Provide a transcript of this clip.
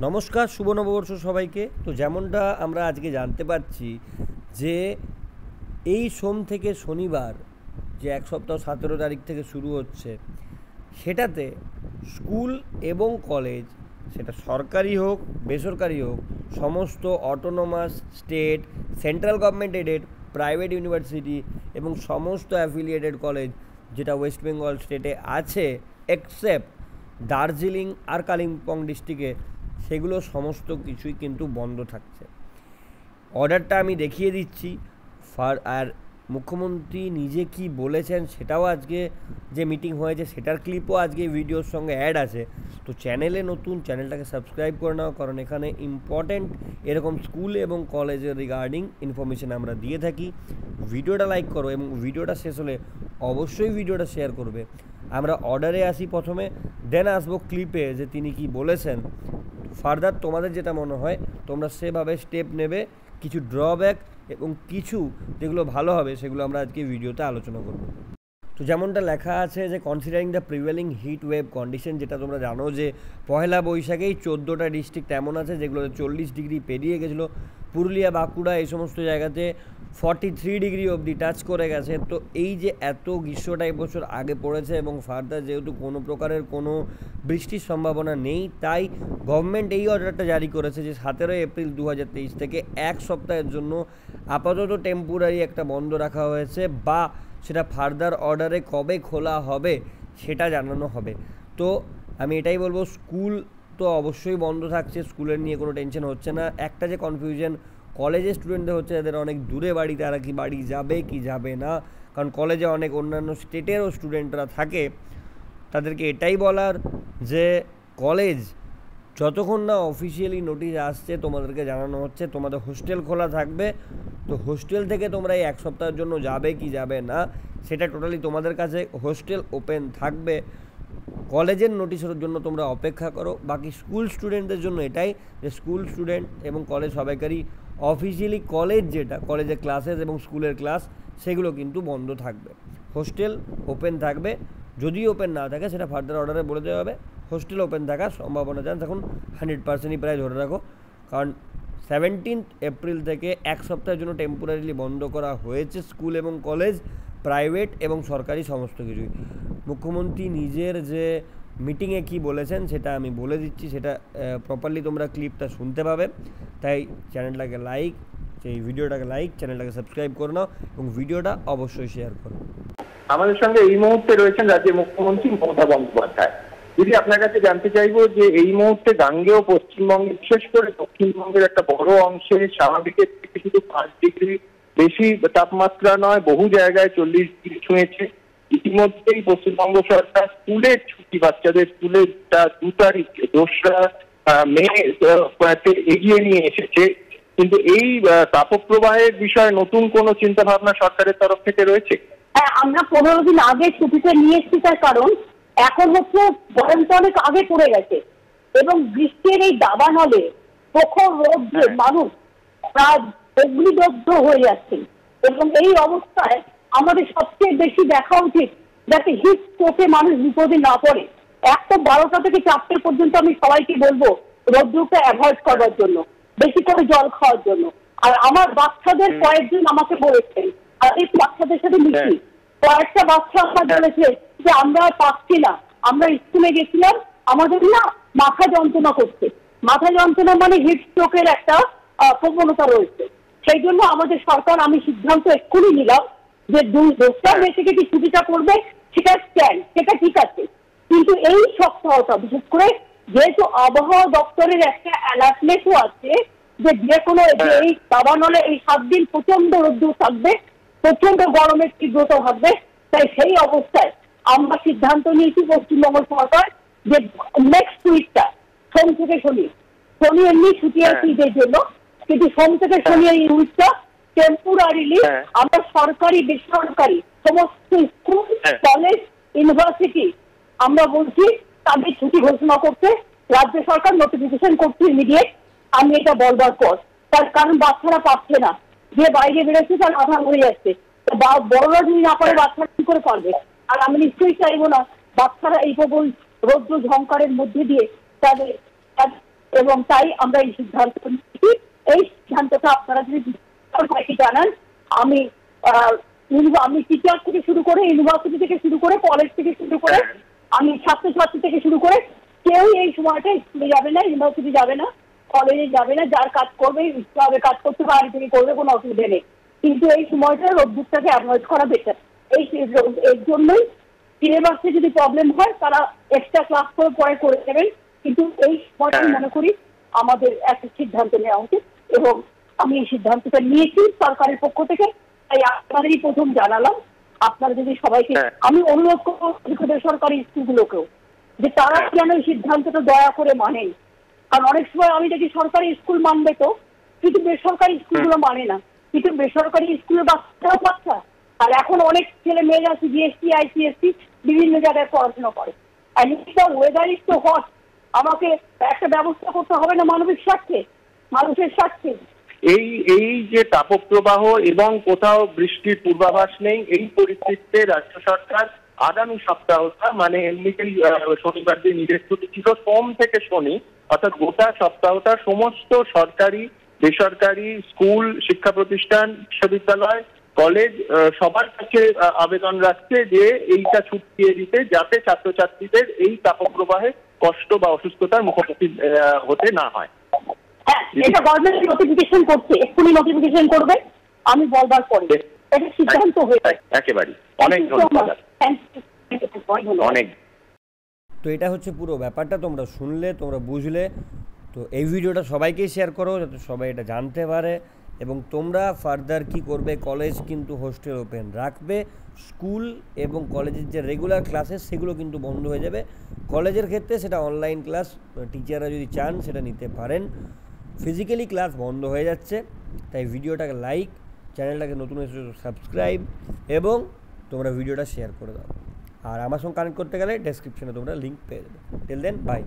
নমস্কার, শুভ নববর্ষ সবাইকে। তো যেমনটা আমরা আজকে জানতে পারছি যে এই সোম থেকে শনিবার যে এক সপ্তাহ 17 তারিখ থেকে শুরু হচ্ছে, সেটাতে স্কুল এবং কলেজ, সেটা সরকারি হোক বেসরকারি হোক, সমস্ত autonomous, state, central government aided, private university এবং সমস্ত অ্যাফিলিয়েটেড কলেজ যেটা ওয়েস্ট বেঙ্গল স্টেটে আছে এক্সেপ্ট দার্জিলিং আর কালিম্পং ডিস্ট্রিক্টে, সেগুলো সমস্ত কিছুই কিন্তু বন্ধ থাকছে। অর্ডারটা আমি দেখিয়ে দিচ্ছি। আর মুখ্যমন্ত্রী নিজে কি বলেছেন সেটাও আজকে যে মিটিং হয়েছে সেটার ক্লিপও আজকে ভিডিওর সঙ্গে অ্যাড আছে। তো চ্যানেলে নতুন, চ্যানেলটাকে সাবস্ক্রাইব করে নাও, কারণ এখানে ইম্পর্ট্যান্ট এরকম স্কুল এবং কলেজের রিগার্ডিং ইনফরমেশান আমরা দিয়ে থাকি। ভিডিওটা লাইক করো এবং ভিডিওটা শেষ হলে অবশ্যই ভিডিওটা শেয়ার করবে। আমরা অর্ডারে আসি প্রথমে, দেন আসবো ক্লিপে যে তিনি কি বলেছেন। ফার্দার তোমাদের যেটা মনে হয় তোমরা সেভাবে স্টেপ নেবে। কিছু ড্রব্যাক এবং কিছু যেগুলো ভালো হবে সেগুলো আমরা আজকে ভিডিওতে আলোচনা করব। তো যেমনটা লেখা আছে যে considering the prevailing heat wave condition, যেটা তোমরা জানো যে পয়লা বৈশাখেই 14টা ডিস্ট্রিক্ট এমন আছে যেগুলোতে 40 ডিগ্রি পেরিয়ে গেছিলো। পুরুলিয়া, বাঁকুড়া এই সমস্ত জায়গাতে 43 ডিগ্রি অবধি টাচ করে গেছে। তো এই যে এত গ্রীষ্মটা এবছর আগে পড়েছে এবং ফার্দার যেহেতু কোনো প্রকারের কোনো বৃষ্টির সম্ভাবনা নেই, তাই গভর্নমেন্ট এই অর্ডারটা জারি করেছে যে 17 এপ্রিল 2023 থেকে এক সপ্তাহের জন্য আপাতত টেম্পোরারি একটা বন্ধ রাখা হয়েছে, বা সেটা ফার্দার অর্ডারে কবে খোলা হবে সেটা জানানো হবে। তো আমি এটাই বলবো, স্কুল তো অবশ্যই বন্ধ থাকছে, স্কুলের নিয়ে কোনো টেনশন হচ্ছে না। একটা যে কনফিউশন কলেজের স্টুডেন্টদের হচ্ছে, এদের অনেক দূরে বাড়ি, তারা কি বাড়ি যাবে কি যাবে না, কারণ কলেজে অনেক অন্যান্য স্টেটেরও স্টুডেন্টরা থাকে। তাদেরকে এটাই বলার যে কলেজ যতক্ষণ না অফিসিয়ালি নোটিশ আসছে তোমাদেরকে জানানো হচ্ছে তোমাদের হোস্টেল খোলা থাকবে, তো হোস্টেল থেকে তোমরা এই এক সপ্তাহের জন্য যাবে কি যাবে না সেটা টোটালি তোমাদের কাছে। হোস্টেল ওপেন থাকবে, কলেজের নোটিশের জন্য তোমরা অপেক্ষা করো। বাকি স্কুল স্টুডেন্টদের জন্য এটাই যে স্কুল স্টুডেন্ট এবং কলেজ সবাইকারই অফিসিয়ালি কলেজ, যেটা কলেজের ক্লাসেস এবং স্কুলের ক্লাস, সেগুলো কিন্তু বন্ধ থাকবে। হোস্টেল ওপেন থাকবে, যদি ওপেন না থাকে সেটা ফার্দার অর্ডারে বলে দেওয়া হবে। হোস্টেল ওপেন থাকার সম্ভাবনা চান্স এখন 100%ই প্রায় ধরে রাখো, কারণ 17 এপ্রিল থেকে এক সপ্তাহের জন্য টেম্পোরারিলি বন্ধ করা হয়েছে স্কুল এবং কলেজ, প্রাইভেট এবং সরকারি সমস্ত কিছুই। মুখ্যমন্ত্রী নিজের যে মিটিংয়ে কি বলেছেন সেটা আমি বলে দিচ্ছি, সেটা প্রপারলি তোমরা ক্লিপটা শুনতে পাবে। তাই চ্যানেলটাকে লাইক, সেই ভিডিওটাকে লাইক, চ্যানেলটাকে সাবস্ক্রাইব করে নাও এবং ভিডিওটা অবশ্যই শেয়ার করো। আমাদের সঙ্গে এই মুহূর্তে রয়েছেন রাজ্যের মুখ্যমন্ত্রী মমতা বন্দ্যোপাধ্যায়। যদি আপনার কাছে জানতে চাইবো যে এই মুহূর্তে গাঙ্গেয় পশ্চিমবঙ্গে, বিশেষ করে দক্ষিণবঙ্গের একটা বড় অংশে স্বাভাবিকের থেকে শুধু 5 ডিগ্রি বেশি তাপমাত্রা নয়, বহু জায়গায় 40 ডিগ্রি ছুঁয়েছে। ইতিমধ্যেই পশ্চিমবঙ্গ সরকার স্কুলের ছুটি, বাচ্চাদের স্কুলের 2 তারিখ 2রা মে এগিয়ে নিয়ে এসেছে। কিন্তু এই তাপপ্রবাহের বিষয়ে নতুন কোনো চিন্তা ভাবনা সরকারের তরফ থেকে রয়েছে? হ্যাঁ, আমরা 15 দিন আগে ছুটিতে নিয়ে এসেছি, তার কারণ এখন হচ্ছে গরমটা অনেক আগে পড়ে গেছে এবং গ্রীষ্মের এই দাবানলে প্রখর রোদ্রে মানুষ প্রায় অগ্নিদগ্ধ হয়ে যাচ্ছে। এবং এই অবস্থায় আমাদের সবচেয়ে বেশি দেখা উচিত যাতে হিট স্ট্রোকে মানুষ বিপদে না পড়ে। 12টা থেকে 4টে পর্যন্ত আমি সবাইকে বলবো রোদ্রুকে অ্যাভয়েড করার জন্য, বেশি করে জল খাওয়ার জন্য। আর আমার বাচ্চাদের কয়েকজন আমাকে বলেছেন, আর এই বাচ্চাদের সাথে মিশি, কয়েকটা বাচ্চা আমার বলেছে যে আমরা পাচ্ছি না, আমরা স্কুলে গেছিলাম, আমাদের না মাথা যন্ত্রণা করছে। মাথা যন্ত্রণা মানে হিট স্ট্রোকের একটা প্রবণতা রয়েছে। সেই জন্য আমাদের সরকার, আমি সিদ্ধান্ত এক্ষুনি নিলাম যে 2টা মে থেকে যে ছুটিটা করবে সেটা ঠিক আছে, কিন্তু এই সপ্তাহটা বিশেষ করে যেহেতু আবহাওয়া দপ্তরের একটা অ্যালার্টমেন্টও আছে যে কোনো এই দাবানলে এই 7 দিন প্রচন্ড রোদ্দুর থাকবে, প্রচন্ড গরমের তীব্রতা থাকবে। তাই সেই অবস্থায় আমরা সিদ্ধান্ত নিয়েছি পশ্চিমবঙ্গ সরকার যে নেক্সট উইকটা সোম থেকে শনি এমনি ছুটি আছে ঈদের জন্য, কিন্তু সোম থেকে শনি এই উইকটা টেম্পোরারিলি আমরা সরকারি বেসরকারি সমস্ত স্কুল, কলেজ, ইউনিভার্সিটি আমরা বলছি তাদের ছুটি ঘোষণা করতে। রাজ্য সরকার নোটিফিকেশন করছে ইমিডিয়েট। আমি এটা বলবার পর, তার কারণ বাচ্চারা পাচ্ছে না, যে বাইরে বেরোচ্ছে তার আধা হয়ে যাচ্ছে। বড়রা যদি না পারে বাচ্চারা কি করে পারবে? আর আমি নিশ্চয়ই চাইবো না বাচ্চারা এই প্রবল রৌদ্র ঝংকারের মধ্যে দিয়ে তাদের এবং তাই আমরা এই সিদ্ধান্ত নিয়েছি। এই সিদ্ধান্তটা আপনারা যদি সবাইকে জানান, আমি আমি টিচার থেকে শুরু করে, ইউনিভার্সিটি থেকে শুরু করে, কলেজ থেকে শুরু করে, আমি ছাত্রছাত্রী থেকে শুরু করে কেউ এই সময়টা স্কুলে যাবে না, ইউনিভার্সিটি যাবে না, কলেজে যাবে না। যার কাজ করবে ইচ্ছাভাবে কাজ করতে বাড়ি থেকে করবে, কোনো অসুবিধা নেই। কিন্তু এই সময়টা রোদ্দুরটাকে অ্যাভয়েড করা বেটার। এর জন্যই সিলেবাসে যদি প্রবলেম হয় তারা এক্সট্রা ক্লাস করে পরে করে দেবেন, কিন্তু এই সময়টা মনে করি আমাদের একটা সিদ্ধান্ত নেওয়া উচিত এবং আমি এই সিদ্ধান্তটা নিয়েছি সরকারের পক্ষ থেকে। তাই আপনাদেরই প্রথম জানালাম। আপনারা যদি সবাইকে, আমি অনুরোধ করবো বেসরকারি স্কুলগুলোকেও যে তারা যেন এই সিদ্ধান্তটা দয়া করে মানেন। কারণ অনেক সময় আমি দেখি সরকারি স্কুল মানবে তো, কিন্তু বেসরকারি স্কুলগুলো মানে না। কিন্তু বেসরকারি স্কুলের বাচ্চারাও বাচ্চা, আর এখন অনেক ছেলে মেয়েরা সিবিএসসি, আইসিএসসি বিভিন্ন জায়গায় পড়াশোনা করে। আর ওয়েদার ইজ তো হট, আমাকে একটা ব্যবস্থা করতে হবে না মানবিক স্বার্থে, মানুষের স্বার্থে। এই যে তাপপ্রবাহ এবং কোথাও বৃষ্টির পূর্বাভাস নেই, এই পরিস্থিতিতে রাজ্য সরকার আগামী সপ্তাহটা, মানে এমনিতেই শনিবার দিন নিজের ছুটি ছিল, সোম থেকে শনি অর্থাৎ গোটা সপ্তাহটা সমস্ত সরকারি বেসরকারি স্কুল, শিক্ষা প্রতিষ্ঠান, বিশ্ববিদ্যালয়, কলেজ সবার কাছে আবেদন রাখছে যে এইটা ছুটিয়ে দিতে, যাতে ছাত্রছাত্রীদের এই তাপপ্রবাহে কষ্ট বা অসুস্থতার মুখোমুখি হতে না হয়। হ্যাঁ, এটা গভর্নমেন্ট নোটিফিকেশন করছে, এক্ষুনি নোটিফিকেশন করবে, আমি বলবার পরে এটা সিদ্ধান্ত হয়ে যায়। একেবারে অনেক ধন্যবাদ, অনেক। তো এটা হচ্ছে পুরো ব্যাপারটা, তোমরা শুনলে, তোমরা বুঝলে। তো এই ভিডিওটা সবাইকেই শেয়ার করো যাতে সবাই এটা জানতে পারে। এবং তোমরা ফার্দার কি করবে, কলেজ কিন্তু হোস্টেল ওপেন রাখবে, স্কুল এবং কলেজের যে রেগুলার ক্লাসেস সেগুলো কিন্তু বন্ধ হয়ে যাবে। কলেজের ক্ষেত্রে সেটা অনলাইন ক্লাস, টিচাররা যদি চান সেটা নিতে পারেন। ফিজিক্যালি ক্লাস বন্ধ হয়ে যাচ্ছে। তাই ভিডিওটাকে লাইক, চ্যানেলটাকে নতুন সাবস্ক্রাইব এবং তোমরা ভিডিওটা শেয়ার করে দাও। আর আমার সঙ্গে কানেক্ট করতে গেলে ডেসক্রিপশনে তোমরা লিঙ্ক পেয়ে যাবে। Till then, by.